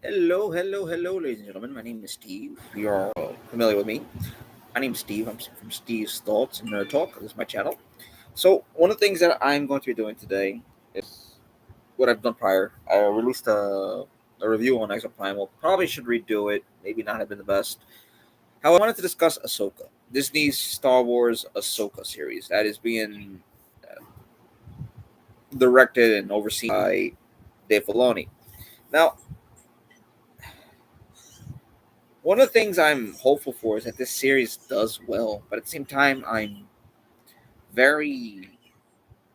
Hello, ladies and gentlemen. My name is Steve. If you are familiar with me, my name is Steve. I'm from Steve's Thoughts and Nerd Talk. This is my channel. So, one of the things that I'm going to be doing today is what I've done prior. I released a review on Exo Primal. Probably should redo it. Maybe not have been the best. However, I wanted to discuss Ahsoka, Disney's Star Wars Ahsoka series that is being directed and overseen by Dave Filoni. Now, one of the things I'm hopeful for is that this series does well, but at the same time, I'm very,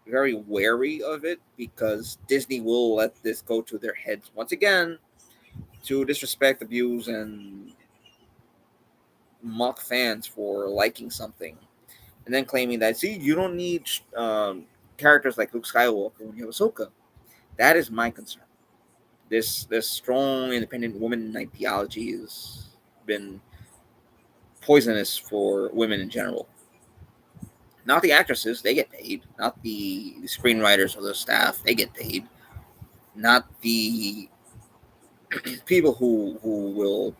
very wary of it because Disney will let this go to their heads once again to disrespect, abuse, and mock fans for liking something, and then claiming that see you don't need characters like Luke Skywalker when you have Ahsoka. That is my concern. This strong, independent woman ideology has been poisonous for women in general. Not the actresses, they get paid. Not the screenwriters or the staff, they get paid. Not the people who will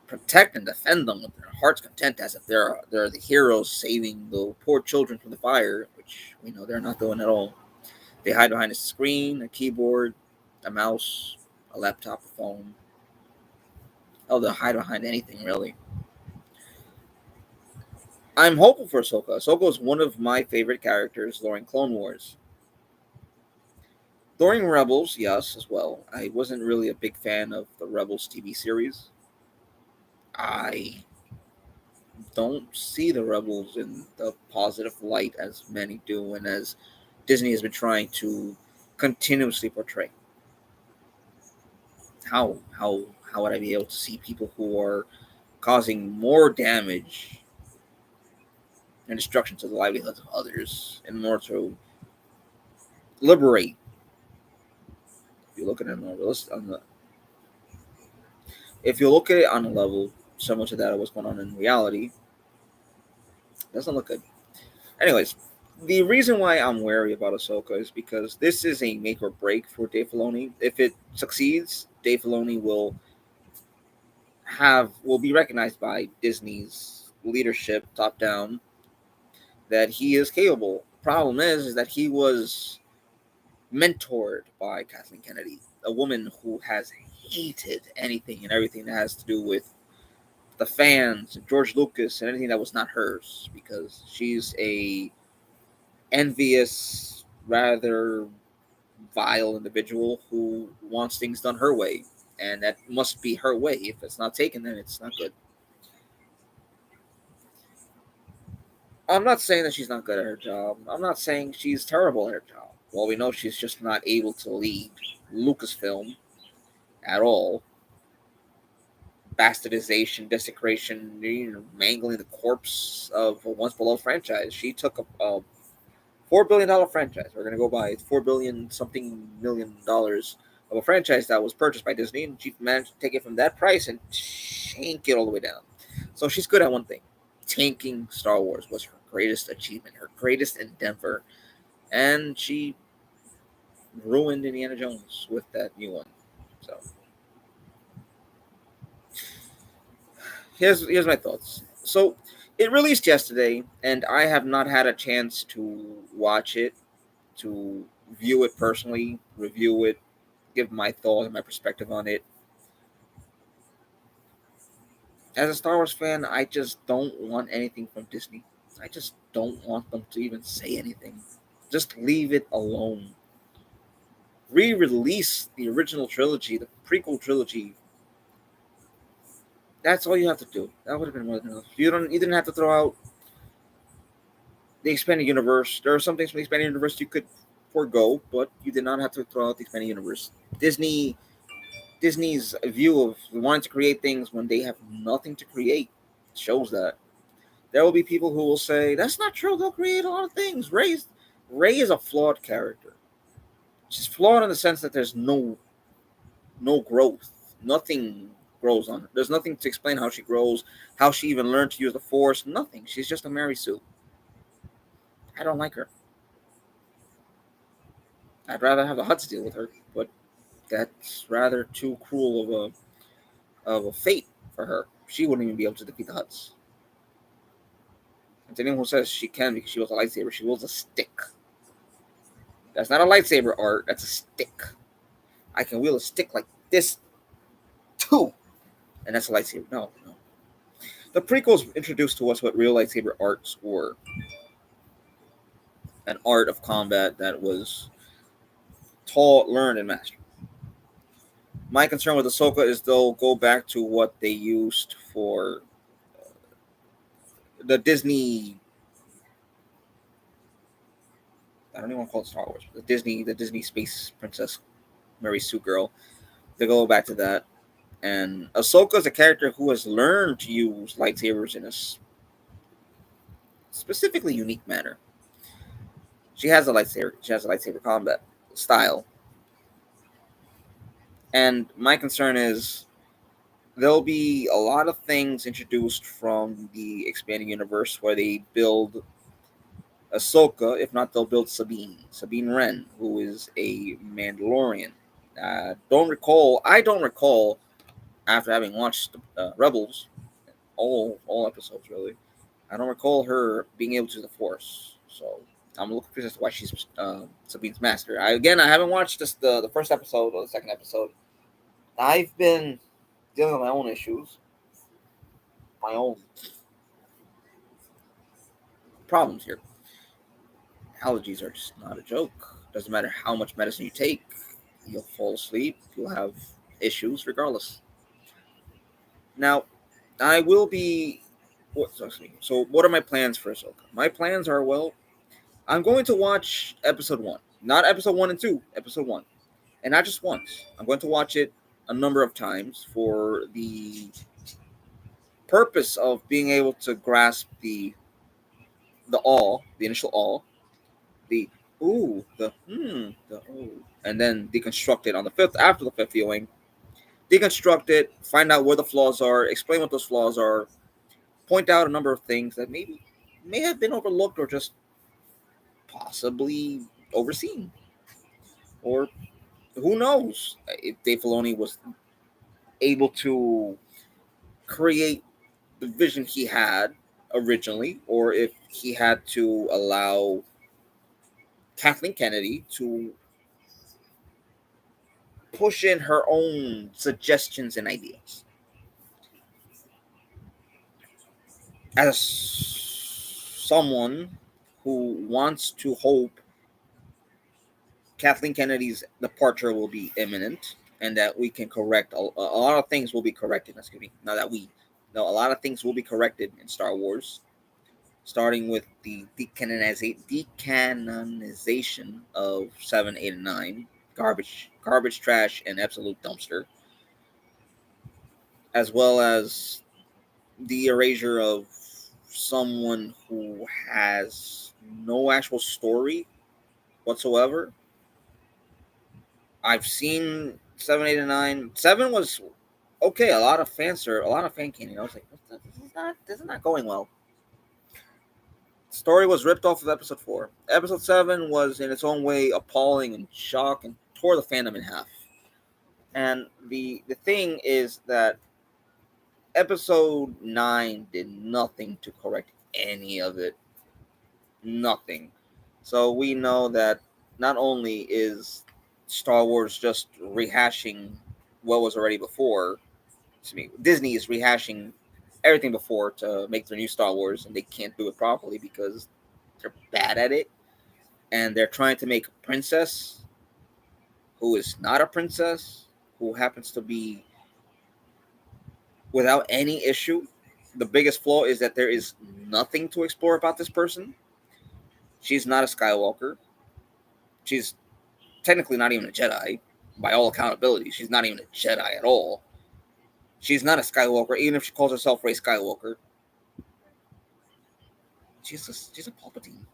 protect and defend them with their heart's content, as if they're the heroes saving the poor children from the fire, which we know they're not doing at all. They hide behind a screen, a keyboard, a mouse, a laptop, a phone. Oh, they'll hide behind anything really. I'm hopeful for Ahsoka. Ahsoka is one of my favorite characters during Clone Wars. During Rebels, yes, as well. I wasn't really a big fan of the Rebels TV series. I don't see the Rebels in the positive light as many do, and as Disney has been trying to continuously portray. How would I be able to see people who are causing more damage and destruction to the livelihoods of others in order to liberate? If you look at it if you look at it on a level similar to that of what's going on in reality, it doesn't look good. Anyways, the reason why I'm wary about Ahsoka is because this is a make or break for Dave Filoni. If it succeeds, Dave Filoni will be recognized by Disney's leadership, top down, that he is capable. Problem is that he was mentored by Kathleen Kennedy, a woman who has hated anything and everything that has to do with the fans, George Lucas, and anything that was not hers, because she's a envious, rather vile individual who wants things done her way, and that must be her way. If it's not taken, then it's not good. I'm not saying that she's not good at her job. I'm not saying she's terrible at her job. Well, we know she's just not able to lead Lucasfilm at all. Bastardization, desecration, mangling the corpse of a once beloved franchise. She took a $4 billion franchise. We're gonna go by $4 billion something $million of a franchise that was purchased by Disney, and she managed to take it from that price and tank it all the way down. So she's good at one thing. Tanking Star Wars was her greatest achievement, her greatest endeavor, and she ruined Indiana Jones with that new one. So here's my thoughts. So it released yesterday, and I have not had a chance to watch it, to view it personally, review it, give my thoughts and my perspective on it. As a Star Wars fan, I just don't want anything from Disney. I just don't want them to even say anything. Just leave it alone. Re-release the original trilogy, the prequel trilogy. That's all you have to do. That would have been more than enough. You didn't have to throw out the expanded universe. There are some things from the expanded universe you could forego, but you did not have to throw out the expanded universe. Disney's view of wanting to create things when they have nothing to create shows that. There will be people who will say that's not true. They'll create a lot of things. Rey is a flawed character. She's flawed in the sense that there's no growth. Nothing grows on her. There's nothing to explain how she grows, how she even learned to use the Force. Nothing. She's just a Mary Sue. I don't like her. I'd rather have the Huts deal with her, but That's rather too cruel of a fate for her. She wouldn't even be able to defeat the Huts. And to anyone who says she can because she wields a lightsaber, she wields a stick. That's not a lightsaber art. That's a stick. I can wield a stick like this too, and that's a lightsaber. No, no. The prequels introduced to us what real lightsaber arts were: an art of combat that was taught, learned, and mastered. My concern with Ahsoka is they'll go back to what they used for the Disney. I don't even want to call it Star Wars. The Disney Space Princess Mary Sue girl. They go back to that, and Ahsoka is a character who has learned to use lightsabers in a specifically unique manner. She has a lightsaber. She has a lightsaber combat style, and my concern is there'll be a lot of things introduced from the expanding universe where they build Ahsoka. If not, they'll build Sabine Wren, who is a Mandalorian. I don't recall after having watched Rebels, all episodes really. I don't recall her being able to use the Force. So I'm looking for as to why she's Sabine's master. I haven't watched the first episode or the second episode. I've been dealing with my own issues, my own problems here. Allergies are just not a joke. Doesn't matter how much medicine you take, you'll fall asleep. You'll have issues regardless. Now, I will be. So, what are my plans for Ahsoka? My plans are, well, I'm going to watch episode one, not episode one and two, episode one, and not just once. I'm going to watch it a number of times for the purpose of being able to grasp the awe, the initial awe, the ooh, the ooh, and then deconstruct it on the fifth after the fifth viewing. Deconstruct it, find out where the flaws are, explain what those flaws are, point out a number of things that maybe may have been overlooked or just possibly overseen, or who knows if Dave Filoni was able to create the vision he had originally, or if he had to allow Kathleen Kennedy to push in her own suggestions and ideas. As someone who wants to hope Kathleen Kennedy's departure will be imminent and that we can correct a lot of things will be corrected. Excuse me. Now that we know a lot of things will be corrected in Star Wars, starting with the decanonization of 7, 8, and 9, garbage, trash, and absolute dumpster, as well as the erasure of someone who has no actual story whatsoever. I've seen 7, 8, and 9. 7 was okay. A lot of a lot of fan caning. I was like, this is not going well. Story was ripped off of episode 4. Episode 7 was in its own way appalling and shock and tore the fandom in half. And the thing is that episode 9 did nothing to correct any of it. Nothing. So we know that not only is Star Wars just rehashing what was already before, Disney is rehashing everything before to make their new Star Wars, and they can't do it properly because they're bad at it. And they're trying to make a princess who is not a princess, who happens to be without any issue. The biggest flaw is that there is nothing to explore about this person. She's not a Skywalker. She's technically not even a Jedi. By all accountability, she's not even a Jedi at all. She's not a Skywalker, even if she calls herself Rey Skywalker. She's a Palpatine.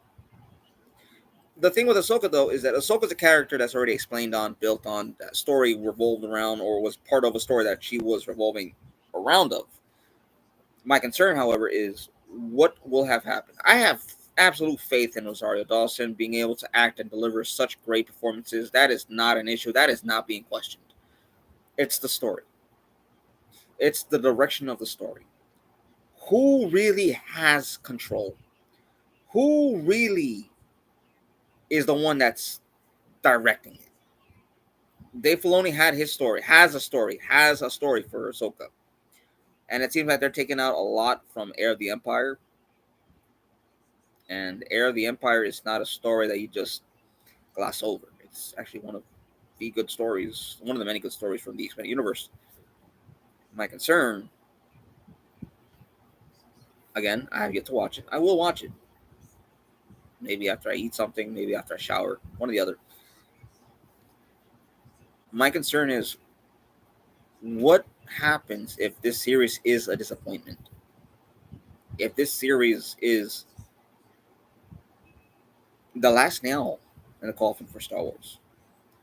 The thing with Ahsoka, though, is that Ahsoka's a character that's already explained on, built on, that story revolved around, or was part of a story that she was revolving around of. My concern, however, is what will have happened. I have absolute faith in Rosario Dawson being able to act and deliver such great performances. That is not an issue. That is not being questioned. It's the story. It's the direction of the story. Who really has control? Who really is the one that's directing it? Dave Filoni had his story, has a story for Ahsoka. And it seems like they're taking out a lot from Heir of the Empire. And Heir of the Empire is not a story that you just gloss over. It's actually one of the good stories, one of the many good stories from the expanded universe. My concern, again, I have yet to watch it. I will watch it. Maybe after I eat something, maybe after I shower, one or the other. My concern is what happens if this series is a disappointment? If this series is the last nail in the coffin for Star Wars?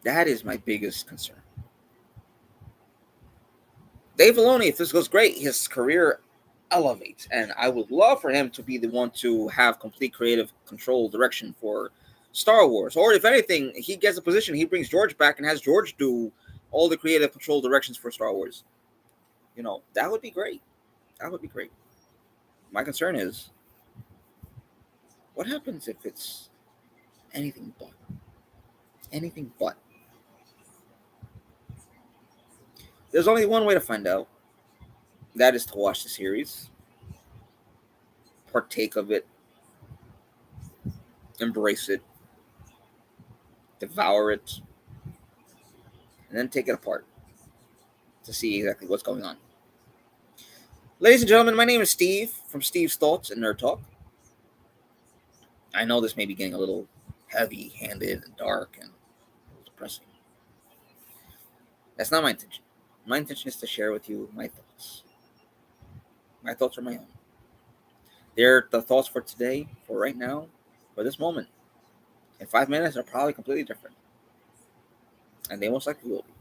That is my biggest concern. Dave Filoni, if this goes great, his career elevates, and I would love for him to be the one to have complete creative control direction for Star Wars. Or if anything, he gets a position, he brings George back and has George do all the creative control directions for Star Wars. That would be great. That would be great. My concern is, what happens if it's anything but? Anything but. There's only one way to find out. That is to watch the series, partake of it, embrace it, devour it, and then take it apart to see exactly what's going on. Ladies and gentlemen, my name is Steve from Steve's Thoughts and Nerd Talk. I know this may be getting a little heavy-handed and dark and depressing. That's not my intention. My intention is to share with you my thoughts. My thoughts are my own. They're the thoughts for today, for right now, for this moment. In 5 minutes, they're probably completely different. And they most likely will be.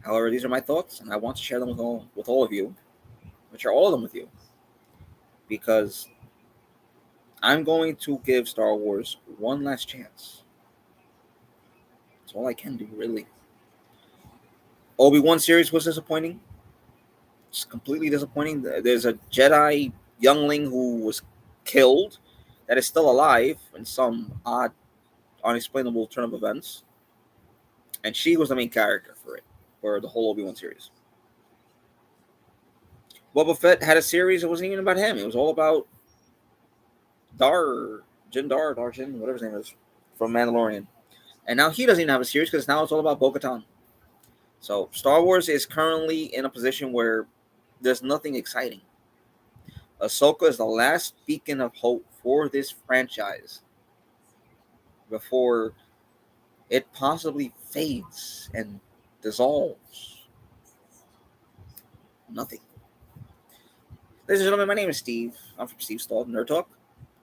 However, these are my thoughts, and I want to share them with all of you, which are all of them with you, because I'm going to give Star Wars one last chance. That's all I can do, really. Obi-Wan series was disappointing. It's completely disappointing. There's a Jedi youngling who was killed that is still alive in some odd, unexplainable turn of events. And she was the main character for the whole Obi-Wan series. Boba Fett had a series. It wasn't even about him. It was all about Jin, whatever his name is, from Mandalorian. And now he doesn't even have a series because now it's all about Bo-Katan. So Star Wars is currently in a position where there's nothing exciting. Ahsoka is the last beacon of hope for this franchise before it possibly fades and dissolves. Nothing. Ladies and gentlemen, my name is Steve. I'm from Steve's Thoughts and Nerd Talk.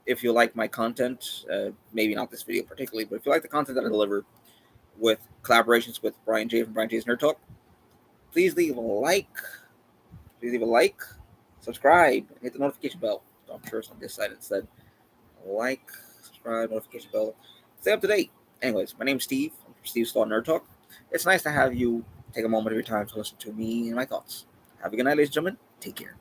If you like my content, maybe not this video particularly, but if you like the content that I deliver with collaborations with Brian J from Brian J's Nerd Talk, please leave a like. Please leave a like, subscribe, and hit the notification bell. So I'm sure it's on this side instead. Like, subscribe, notification bell. Stay up to date. Anyways, my name's Steve. I'm from Steve's Thoughts and Nerd Talk. It's nice to have you take a moment of your time to listen to me and my thoughts. Have a good night, ladies and gentlemen. Take care.